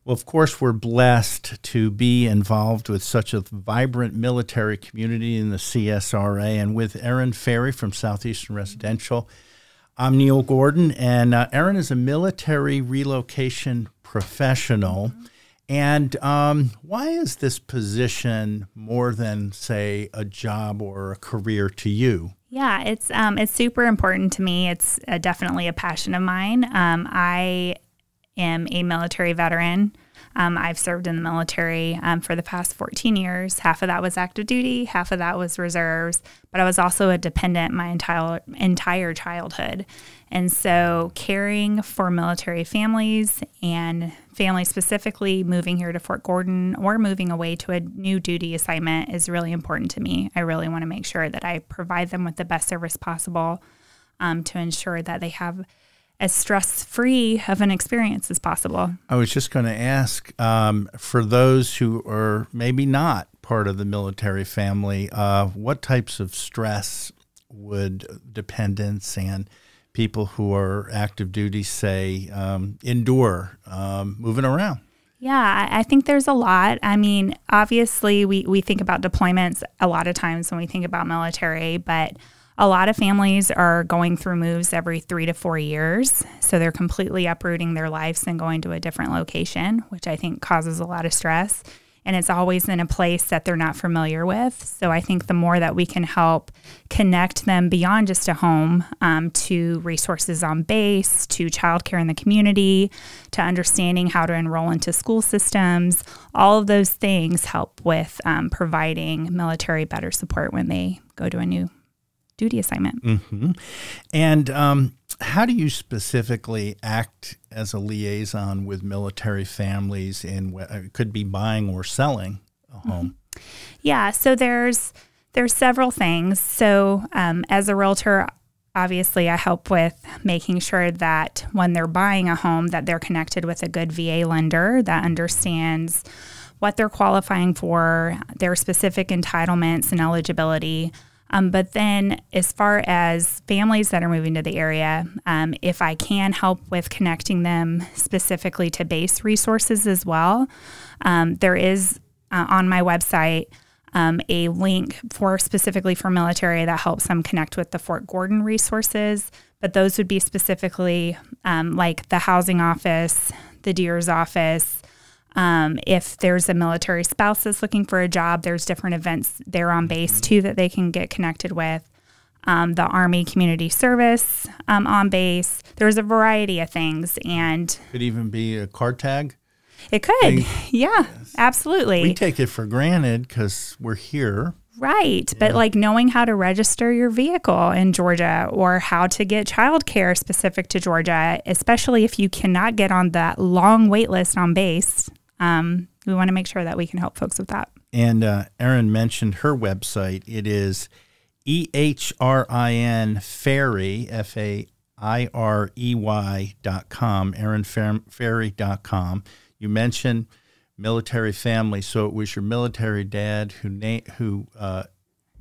Well, of course, we're blessed to be involved with such a vibrant military community in the CSRA. And with Ehrin Fairey from Southeastern Residential, I'm Neil Gordon. And Ehrin is a military relocation professional. And why is this position more than, say, a job or a career to you? Yeah, it's super important to me. It's definitely a passion of mine. I am a military veteran. I've served in the military for the past 14 years. Half of that was active duty, half of that was reserves, but I was also a dependent my entire childhood. And so caring for military families and families specifically moving here to Fort Gordon or moving away to a new duty assignment is really important to me. I really want to make sure that I provide them with the best service possible to ensure that they have as stress-free of an experience as possible. I was just going to ask, for those who are maybe not part of the military family, what types of stress would dependents and people who are active duty, say, endure moving around? Yeah, I think there's a lot. I mean, obviously, we think about deployments a lot of times when we think about military, but a lot of families are going through moves every 3 to 4 years. So they're completely uprooting their lives and going to a different location, which I think causes a lot of stress. And it's always in a place that they're not familiar with. So I think the more that we can help connect them beyond just a home to resources on base, to childcare in the community, to understanding how to enroll into school systems, all of those things help with providing military better support when they go to a new duty assignment. Mm-hmm. And how do you specifically act as a liaison with military families in it could be buying or selling a home? Mm-hmm. Yeah, so there's several things. So as a realtor, obviously I help with making sure that when they're buying a home that they're connected with a good VA lender that understands what they're qualifying for, their specific entitlements and eligibility. But then as far as families that are moving to the area, if I can help with connecting them specifically to base resources as well, there is on my website a link specifically for military that helps them connect with the Fort Gordon resources. But those would be specifically like the housing office, the DEER's office. If there's a military spouse that's looking for a job, there's different events there on base too that they can get connected with. The Army Community Service on base. There's a variety of things, and could even be a car tag. It could, yeah, absolutely. We take it for granted because we're here. Right, but like knowing how to register your vehicle in Georgia or how to get childcare specific to Georgia, especially if you cannot get on that long wait list on base. We want to make sure that we can help folks with that. And Ehrin mentioned her website. It is Ehrin Fairey, FAIREY.com, EhrinFairey.com. You mentioned military family, so it was your military dad who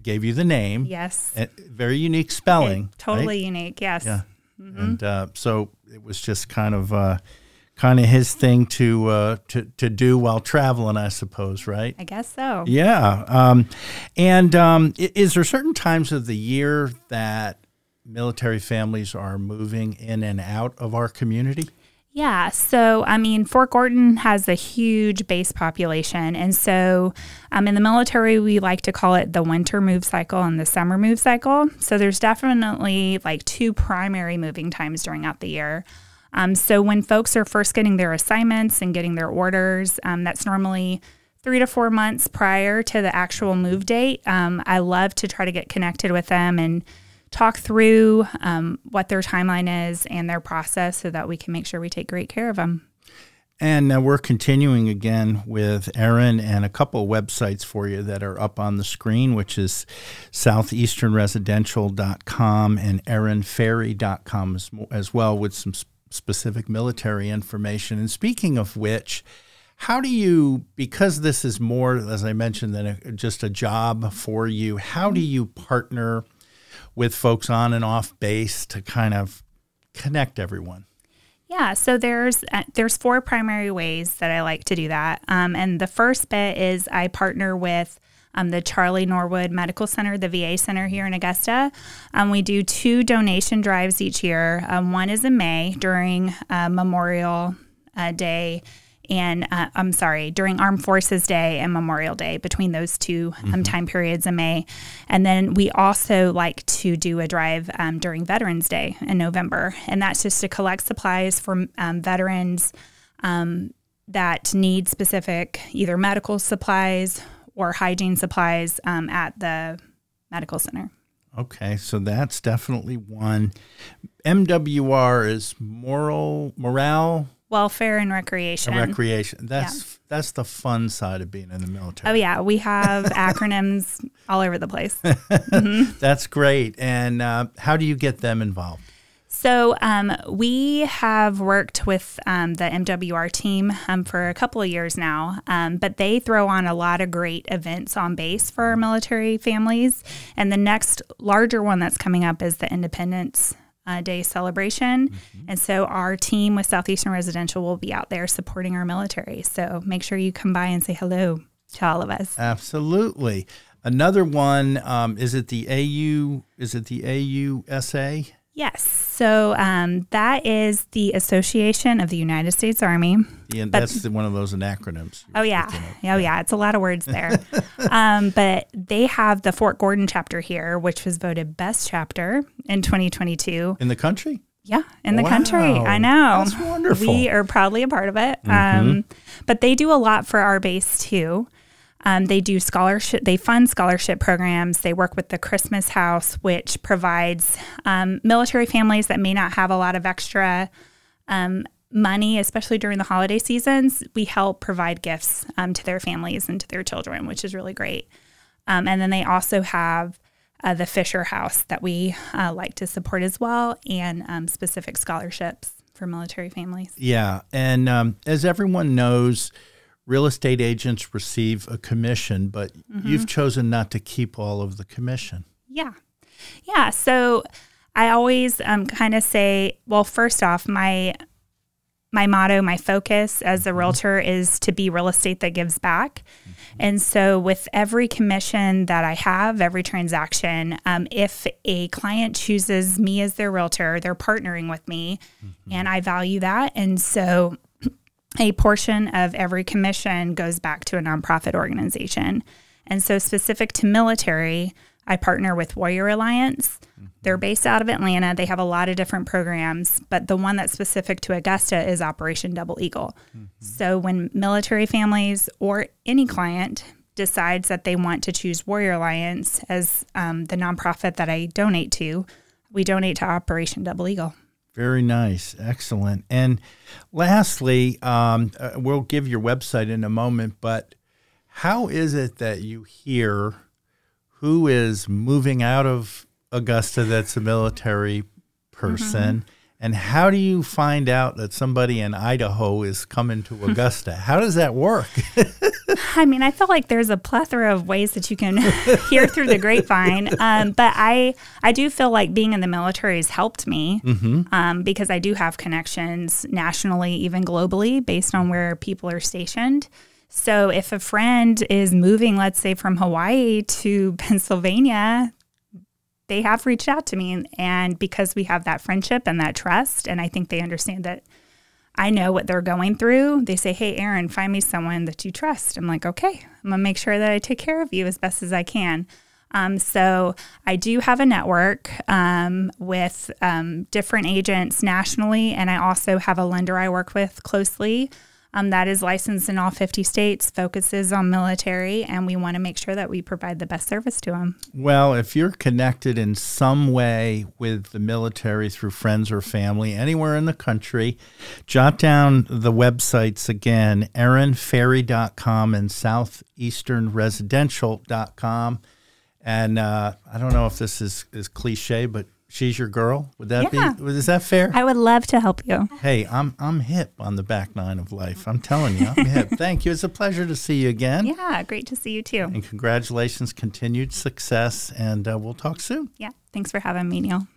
gave you the name. Yes. Very unique spelling. Totally right? Unique, yes. Yeah. Mm-hmm. And so it was just kind of his thing to do while traveling, I suppose, right? I guess so. Yeah. Is there certain times of the year that military families are moving in and out of our community? Yeah. So, I mean, Fort Gordon has a huge base population. And so in the military, we like to call it the winter move cycle and the summer move cycle. So there's definitely like two primary moving times during the year. So when folks are first getting their assignments and getting their orders, that's normally 3 to 4 months prior to the actual move date. I love to try to get connected with them and talk through what their timeline is and their process so that we can make sure we take great care of them. And we're continuing again with Ehrin and a couple of websites for you that are up on the screen, which is southeasternresidential.com and ehrinfairey.com as well, with some specific military information. And speaking of which, how do you, because this is more, as I mentioned, than just a job for you, how do you partner with folks on and off base to kind of connect everyone? Yeah, so there's 4 primary ways that I like to do that. And the first bit is I partner with the Charlie Norwood Medical Center, the VA center here in Augusta. We do 2 donation drives each year. One is in May during Memorial Day and during Armed Forces Day and Memorial Day, between those 2 time periods in May. And then we also like to do a drive during Veterans Day in November. And that's just to collect supplies for veterans that need specific either medical supplies or hygiene supplies at the medical center. Okay, so that's definitely one. MWR is morale, welfare, and recreation. That's the fun side of being in the military. Oh yeah, we have acronyms all over the place. That's great. And how do you get them involved? So we have worked with the MWR team for a couple of years now, but they throw on a lot of great events on base for our military families. And the next larger one that's coming up is the Independence Day celebration. And so our team with Southeastern Residential will be out there supporting our military. So make sure you come by and say hello to all of us. Absolutely. Another one, is it the AUSA? Yes. So that is the Association of the United States Army. Yeah, that's one of those acronyms. Oh, yeah. Oh, yeah. It's a lot of words there. But they have the Fort Gordon chapter here, which was voted best chapter in 2022. In the country? Yeah, in the country. I know. That's wonderful. We are proudly a part of it. But they do a lot for our base, too. They do scholarship. They fund scholarship programs. They work with the Christmas House, which provides military families that may not have a lot of extra money, especially during the holiday seasons. We help provide gifts to their families and to their children, which is really great. And then they also have the Fisher House that we like to support as well, and specific scholarships for military families. Yeah, and as everyone knows, real estate agents receive a commission, but you've chosen not to keep all of the commission. Yeah. Yeah. So I always kind of say, well, first off, my motto, my focus as a realtor is to be real estate that gives back. And so with every commission that I have, every transaction, if a client chooses me as their realtor, they're partnering with me, and I value that. And so a portion of every commission goes back to a nonprofit organization. And so specific to military, I partner with Warrior Alliance. They're based out of Atlanta. They have a lot of different programs, but the one that's specific to Augusta is Operation Double Eagle. So when military families or any client decides that they want to choose Warrior Alliance as the nonprofit that I donate to, we donate to Operation Double Eagle. Very nice. Excellent. And lastly, we'll give your website in a moment, but how is it that you hear who is moving out of Augusta that's a military person? And how do you find out that somebody in Idaho is coming to Augusta? How does that work? I mean, I feel like there's a plethora of ways that you can hear through the grapevine. But I do feel like being in the military has helped me because I do have connections nationally, even globally, based on where people are stationed. So if a friend is moving, let's say from Hawaii to Pennsylvania, they have reached out to me, and because we have that friendship and that trust, and I think they understand that I know what they're going through, they say, hey, Ehrin, find me someone that you trust. I'm like, okay, I'm going to make sure that I take care of you as best as I can. So I do have a network with different agents nationally, and I also have a lender I work with closely that is licensed in all 50 states, focuses on military, and we want to make sure that we provide the best service to them. Well, if you're connected in some way with the military through friends or family anywhere in the country, jot down the websites again, ehrinfairey.com and southeasternresidential.com. And I don't know if this is cliche, but she's your girl. Would that be? Is that fair? I would love to help you. Hey, I'm hip on the back nine of life. I'm telling you, I'm hip. Thank you. It's a pleasure to see you again. Yeah, great to see you too. And congratulations, continued success, and we'll talk soon. Yeah, thanks for having me, Neil.